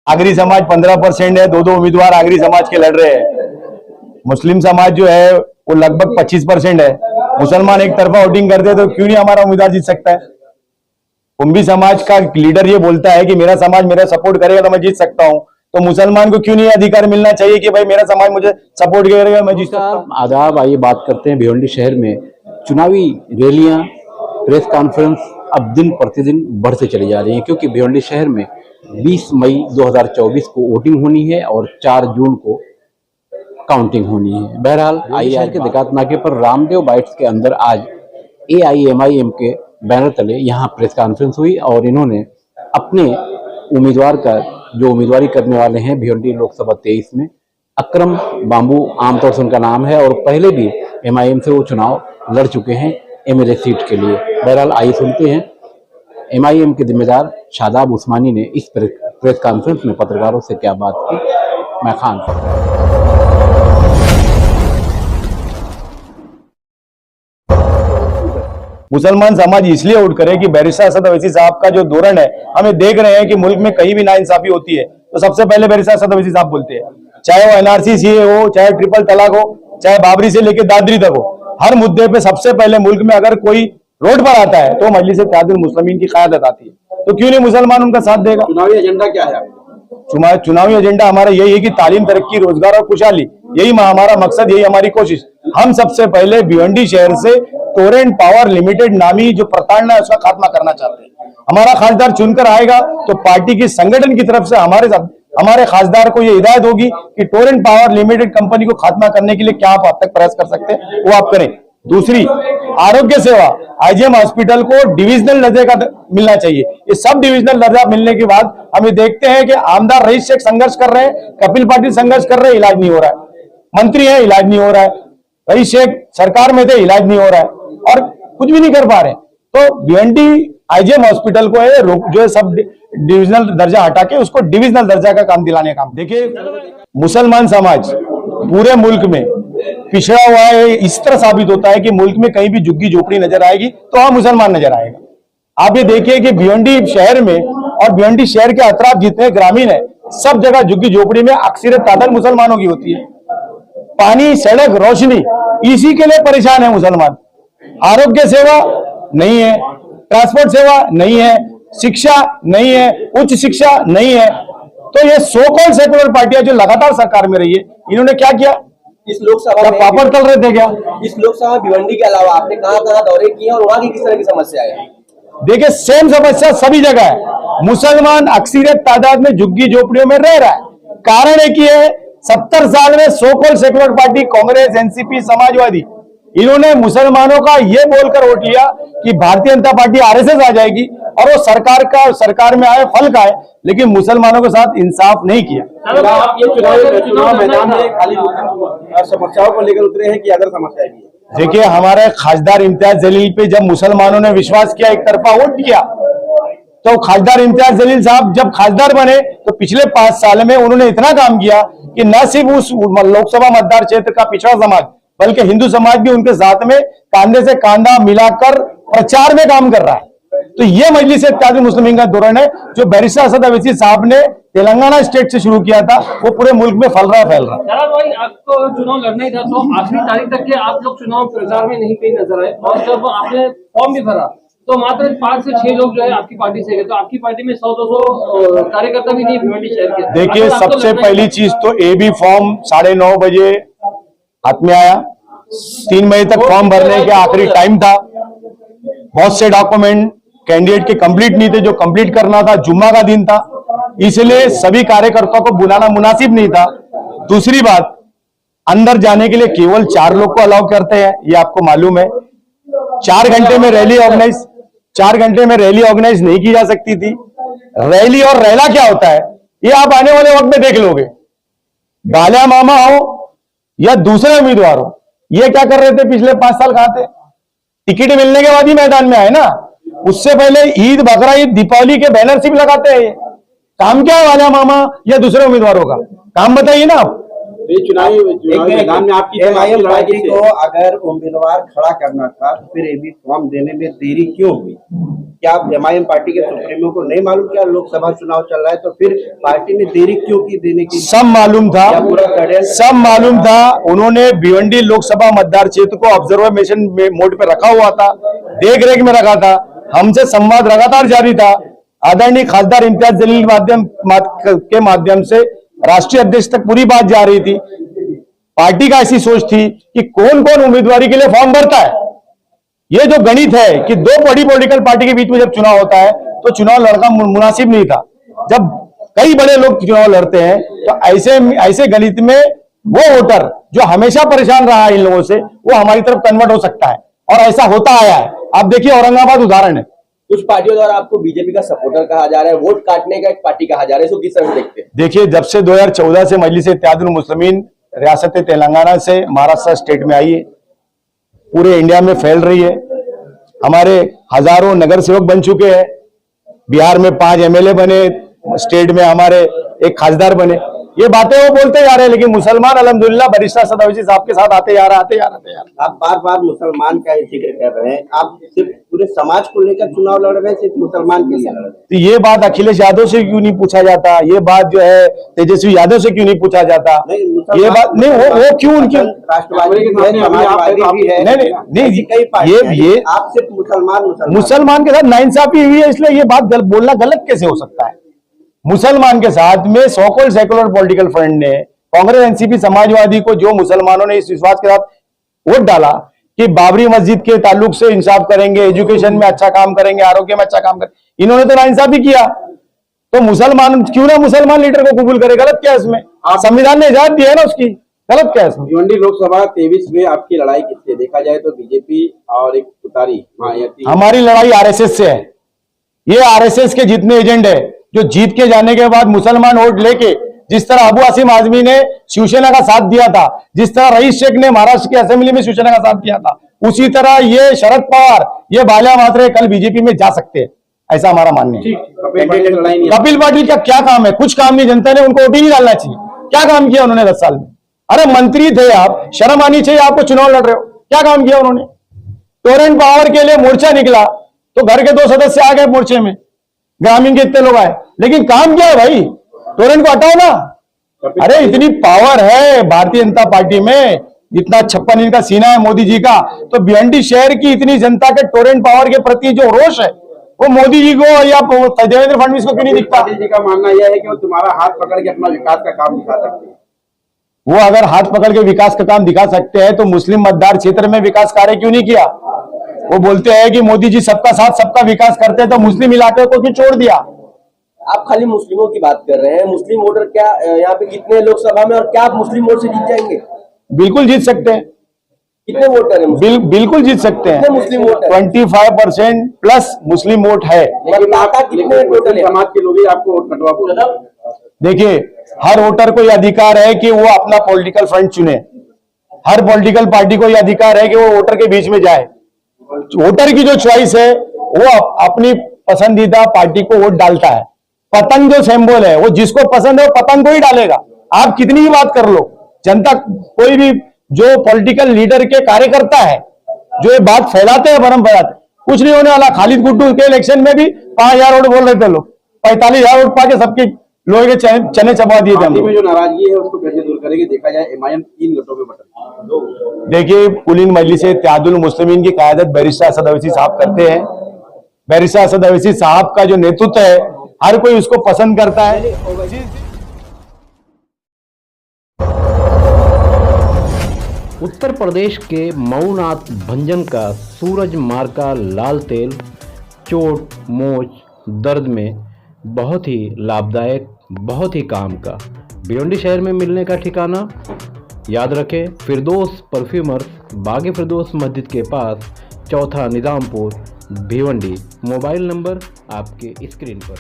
आगरी समाज 15% है, दो उम्मीदवार आगरी समाज के लड़ रहे हैं। मुस्लिम समाज जो है वो लगभग 25% है। मुसलमान एक तरफा वोटिंग करते हैं तो क्यों नहीं हमारा उम्मीदवार जीत सकता है? कुंभी समाज का लीडर ये बोलता है कि मेरा समाज मेरा सपोर्ट करेगा तो मैं जीत सकता हूं, तो मुसलमान को क्यों नहीं अधिकार मिलना चाहिए कि भाई मेरा समाज मुझे सपोर्ट करेगा मैं जीत सकता हूं? आदाब, आइए बात करते हैं भिवंडी शहर में चुनावी रैलियां, प्रेस कॉन्फ्रेंस अब दिन प्रतिदिन बढ़ते चली जा रही हैं, क्योंकि भिवंडी शहर में 20 मई 2024 को वोटिंग होनी है और 4 जून को काउंटिंग होनी है। बहरहाल शहर के दिकात नाके पर रामदेव बाइट्स के अंदर आज AIMIM के बैनर तले यहाँ प्रेस कॉन्फ्रेंस हुई और इन्होंने अपने उम्मीदवार का जो उम्मीदवारी करने वाले हैं भिवंडी लोकसभा 23 में, अकरम बांबू आमतौर से उनका नाम है और पहले भी MIM से वो चुनाव लड़ चुके हैं MLA सीट के लिए। बहरहाल आइए सुनते हैं MIM के जिम्मेदार शादाब उस्मानी ने इस प्रेस कॉन्फ्रेंस में पत्रकारों से क्या बात की। मैं खान मुसलमान समाज इसलिए वोट करे कि बैरिस्टर असद अवैसी साहब का जो धोरण है, हमें देख रहे हैं कि मुल्क में कहीं भी नाइंसाफी होती है तो सबसे पहले बैरिस्टर असद अवैसी साहब बोलते हैं, चाहे वो NRC CA हो, चाहे ट्रिपल तलाक हो, चाहे बाबरी से लेकर दादरी तक हो। हर मुद्दे पे सबसे पहले मुल्क में अगर कोई रोड पर आता है तो मजलिस इत्तेहादुल मुस्लिमीन की क़यादत आती है, तो क्यों नहीं मुसलमान उनका साथ देगा? चुनावी एजेंडा क्या है? चुनावी एजेंडा हमारा यही है कि तालीम, तरक्की, रोजगार और खुशहाली, यही हमारा मकसद, यही हमारी कोशिश। हम सबसे पहले भिवंडी शहर से टोरेंट पावर लिमिटेड नामी जो प्रताड़ना है उसका खात्मा करना चाहते हैं। हमारा खासदार चुनकर आएगा तो पार्टी की संगठन की तरफ से हमारे खासदार को ये हिदायत होगी कि टोरेंट पावर लिमिटेड कंपनी को खात्मा करने के लिए क्या आप अब तक प्रयास कर सकते हैं वो आप करें। दूसरी, आरोग्य सेवा, IGM हॉस्पिटल को डिविजनल दर्जे का मिलना चाहिए। ये सब डिविजनल दर्जा मिलने के बाद हमें देखते हैं कि आमदार रईस शेख संघर्ष कर रहे हैं, कपिल पाटिल संघर्ष कर रहे हैं, इलाज नहीं हो रहा है। मंत्री है, इलाज नहीं हो रहा है। रईस शेख सरकार में थे, इलाज नहीं हो रहा है और कुछ भी नहीं कर पा रहे। तो भिवंडी IGM हॉस्पिटल को जो है सब डिविजनल दर्जा हटा के उसको डिविजनल दर्जा का काम दिलाने का काम। देखिए, मुसलमान समाज पूरे मुल्क में पिछड़ा हुआ है, इस तरह साबित होता है कि मुल्क में कहीं भी झुग्गी झोपड़ी नजर आएगी तो वहां मुसलमान नजर आएगा। आप ये देखिए कि भिवंडी शहर में और भिवंडी शहर के अतराफ जितने ग्रामीण है सब जगह झुग्गी झोपड़ी में अक्सरियत तादाद मुसलमानों की होती है। पानी, सड़क, रोशनी, इसी के लिए परेशान है मुसलमान। आरोग्य सेवा नहीं है, ट्रांसपोर्ट सेवा नहीं है, शिक्षा नहीं है, उच्च शिक्षा नहीं है। तो ये सो कॉल्ड सेकुलर पार्टियां जो लगातार सरकार में रही है, इन्होंने क्या किया? इस लोकसभा में पापड़ तल रहे थे क्या? इस लोकसभा भिवंडी के अलावा आपने कहां दौरे किए और वहां की किस तरह की समस्या है? देखिए, सेम समस्या सभी जगह है। मुसलमान अक्सरियत तादाद में झुग्गी झोपड़ियों में रह रहा है। कारण है कि 70 साल में so called secular party Congress, NCP, Samajwadi, इन्होंने मुसलमानों का ये बोलकर वोट लिया कि भारतीय जनता पार्टी RSS आ जाएगी और वो सरकार में आए, फल का है, लेकिन मुसलमानों के साथ इंसाफ नहीं किया। आप ये चुनाव मैदान में खाली समस्याओं को लेकर उतरे हैं कि अदर समस्याएं भी है? देखिए, हमारे खासदार इम्तियाज जलील पे जब मुसलमानों ने विश्वास किया, एक तरफा वोट किया, तो खासदार इम्तियाज जलील साहब जब खासदार बने तो पिछले 5 साल में उन्होंने इतना काम किया कि न सिर्फ उस लोकसभा मतदार क्षेत्र का पिछड़ा समाज बल्कि हिंदू समाज भी उनके साथ में कांधे से कांधा मिलाकर प्रचार में काम कर रहा है। तो ये मजलिस इत्तेहादुल मुस्लिमीन का धोरण है जो बैरिस्टर असद अवैसी साहब ने तेलंगाना स्टेट से शुरू किया था, वो पूरे मुल्क में फैल रहा है। भाई, आपको चुनाव लड़ना ही था तो आखिरी तारीख तक के आप लोग चुनाव प्रचार में नहीं कहीं नजर आए और जब आपने फॉर्म भी भरा तो मात्र 5 से 6 लोग जो है आपकी पार्टी से गए। तो आपकी पार्टी में 100-200 कार्यकर्ता भी नहीं भिवंडी शहर के। देखिए, सबसे पहली चीज तो AB फॉर्म 9:30 बजे हाथ में आया। 3 बजे तक फॉर्म भरने के आखिरी टाइम था। बहुत से डॉक्यूमेंट कैंडिडेट के कंप्लीट नहीं थे, जो कंप्लीट करना था। जुम्मा का दिन था, इसलिए सभी कार्यकर्ताओं को बुलाना मुनासिब नहीं था। दूसरी बात, अंदर जाने के लिए केवल 4 लोग को अलाउ करते हैं, ये आपको मालूम है। 4 घंटे में रैली ऑर्गेनाइज नहीं की जा सकती थी। रैली और रैला क्या होता है ये आप आने वाले वक्त में देख लोगे। बाला मामा हो या दूसरे उम्मीदवार हो, ये क्या कर रहे थे पिछले 5 साल? कहां थे? टिकट मिलने के बाद ही मैदान में आए ना। उससे पहले ईद, बकरा ईद, दीपावली के बैनर सिर्फ लगाते हैं। काम क्या है बाला मामा या दूसरे उम्मीदवारों का? काम बताइए ना आप। तो ये चुनावी मैदान में आपकी एमआईएम लड़ाई पार्टी किससे को है? अगर उम्मीदवार खड़ा करना था तो फिर एबी फॉर्म देने में देरी क्यों हुई? क्या एमआईएम पार्टी के सुप्रीमो को नहीं मालूम क्या लोकसभा चुनाव चल रहा है, तो फिर पार्टी ने देरी क्यों की देने की? सब मालूम था, या पूरा षड्यंत्र? सब मालूम था। उन्होंने भिवंडी लोकसभा मतदार क्षेत्र को ऑब्जर्वेशन मोड पे रखा हुआ था, देख रेख में रखा था। हमसे संवाद लगातार जारी था। आदरणीय खासदार इम्तियाज जलील के माध्यम से राष्ट्रीय अध्यक्ष तक पूरी बात जा रही थी। पार्टी का ऐसी सोच थी कि कौन कौन उम्मीदवारी के लिए फॉर्म भरता है। ये जो गणित है कि दो बड़ी पॉलिटिकल पार्टी के बीच में जब चुनाव होता है तो चुनाव लड़ना मुनासिब नहीं था। जब कई बड़े लोग चुनाव लड़ते हैं तो ऐसे गणित में वो वोटर जो हमेशा परेशान रहा है इन लोगों से, वो हमारी तरफ कन्वर्ट हो सकता है, और ऐसा होता आया है। आप देखिए औरंगाबाद उदाहरण है। कुछ पार्टियों द्वारा आपको बीजेपी का सपोर्टर कहा जा रहा है, वोट काटने का एक पार्टी कहा जा रहा है, इसको किस तरह से देखते हैं? देखिए, जब से 2014 से मजलिस इत्तेहादुल मुस्लिमीन रियासत तेलंगाना से महाराष्ट्र स्टेट में आई है, पूरे इंडिया में फैल रही है। हमारे हजारों नगर सेवक बन चुके हैं। बिहार में 5 एमएलए बने, स्टेट में हमारे एक खासदार बने। ये बातें वो बोलते जा रहे हैं, लेकिन मुसलमान अल्हम्दुलिल्लाह बरिस्ता सदावसी साहब के साथ आते जा रहे हैं। आप बार बार मुसलमान का जिक्र कर रहे हैं, आप सिर्फ पूरे समाज को लेकर चुनाव लड़ रहे हैं, सिर्फ मुसलमान के लिए लड़ रहे हैं? तो ये बात अखिलेश यादव से क्यों नहीं पूछा जाता? ये बात जो है तेजस्वी यादव से क्यों नहीं पूछा जाता? ये बात नहीं, वो क्यों उनकी राष्ट्रवादी भी है, समाजवादी भी है, नहीं ऐसी कई पार्टियां हैं। ये आप सिर्फ मुसलमान के साथ नाइंसाफी हुई है, इसलिए ये बात बोलना गलत कैसे हो सकता है? मुसलमान के साथ में सो-कॉल्ड सेकुलर पॉलिटिकल फ्रंट ने, कांग्रेस, एनसीपी, समाजवादी को, जो मुसलमानों ने इस विश्वास के साथ वोट डाला कि बाबरी मस्जिद के ताल्लुक से इंसाफ करेंगे, एजुकेशन में अच्छा काम करेंगे, आरोग्य में अच्छा काम करेंगे, इन्होंने तो नाइंसाफी किया। तो मुसलमान क्यों ना मुसलमान लीडर को कबूल करे? गलत क्या है इसमें? संविधान ने इजाजत दी है ना उसकी, गलत क्या है इसमें? भिवंडी लोकसभा 23 में आपकी लड़ाई किससे? देखा जाए तो बीजेपी और एक तुतारी मायावती। हमारी लड़ाई आरएसएस से है। ये आरएसएस के जितने एजेंट है, जो जीत के जाने के बाद मुसलमान वोट लेके, जिस तरह अबू आसिम आजमी ने शिवसेना का साथ दिया था, जिस तरह रईस शेख ने महाराष्ट्र की असेंबली में शिवसेना का साथ दिया था, उसी तरह ये शरद पवार, ये बाल्या मात्रे कल बीजेपी में जा सकते हैं, ऐसा हमारा मानना है। कपिल पाटिल का क्या काम है? कुछ काम नहीं। जनता ने उनको वोट ही नहीं डालना चाहिए। क्या काम किया उन्होंने 10 साल में? अरे मंत्री थे आप, शर्म आनी चाहिए आपको, चुनाव लड़ रहे हो। क्या काम किया उन्होंने? टोरेंट पावर के लिए मोर्चा निकला तो घर के 2 सदस्य आ गए मोर्चे में, ग्रामीण के इतने लोग आए, लेकिन काम क्या है भाई? टोरेंट को हटाओ ना। अरे इतनी पावर है भारतीय जनता पार्टी में, इतना 56 इंच का सीना है मोदी जी का, तो भिवंडी शहर की इतनी जनता के टोरेंट पावर के प्रति जो रोष है, वो मोदी जी को या देवेंद्र फडणवीस को क्यों नहीं दिखता? पाटिल जी का मानना यह है कि वो तुम्हारा हाथ पकड़ के अपना विकास का काम दिखा सकते हैं। वो अगर हाथ पकड़ के विकास का काम दिखा सकते हैं तो मुस्लिम मतदार क्षेत्र में विकास कार्य क्यों नहीं किया? वो बोलते हैं कि मोदी जी सबका साथ सबका विकास करते हैं, तो मुस्लिम इलाके को क्यों छोड़ दिया? आप खाली मुस्लिमों की बात कर रहे हैं। मुस्लिम वोटर क्या यहाँ पे कितने लोकसभा में, और क्या आप मुस्लिम वोट से जीत जाएंगे? बिल्कुल जीत सकते हैं। कितने वोटर है? बिल्कुल जीत सकते हैं। मुस्लिम वोट है? 25% प्लस मुस्लिम वोट है। मतदाता कितने टोटल है? समाज के लोग ही आपको वोट कटवा बोल रहे हैं। देखिए, हर वोटर को यह अधिकार है कि वो अपना पॉलिटिकल फ्रंट चुने। हर पॉलिटिकल पार्टी को यह अधिकार है कि वो वोटर के बीच में जाए। वोटर की जो चॉइस है, वो अपनी पसंदीदा पार्टी को वोट डालता है। पतंग जो सिंबल है, वो जिसको पसंद है वो पतंग को ही डालेगा। आप कितनी ही बात कर लो, जनता कोई भी जो पॉलिटिकल लीडर के कार्यकर्ता है, जो ये बात फैलाते हैं, भरम फैलाते, कुछ नहीं होने वाला। खालिद गुड्डू के इलेक्शन में भी 5000 वोट बोल रहे थे लोग, 45,000 वोट पाके सबके लोहे के चने चबा दिए थे। पार्टी में जो नाराजगी है उसको कैसे दूर करेंगे? देखा जाए एमआईएम 3 गठों में बटा। देखिए, पुलिंग मजलिस इत्तेहादुल मुस्लिमीन की क़यादत बैरिस्टर असद अवैसी साहब करते हैं। बैरिस्टर असद अवैसी साहब का जो नेतृत्व है, हर कोई उसको पसंद करता है। उत्तर प्रदेश के मऊनाथ भंजन का सूरज मार्का लाल तेल चोट, मोच, दर्द में बहुत ही लाभदायक, बहुत ही काम का। भिवंडी शहर में मिलने का ठिकाना याद रखें, फिरदौस परफ्यूमर्स, बागे फिरदौस मस्जिद के पास, चौथा निजामपुर, भिवंडी। मोबाइल नंबर आपके स्क्रीन पर।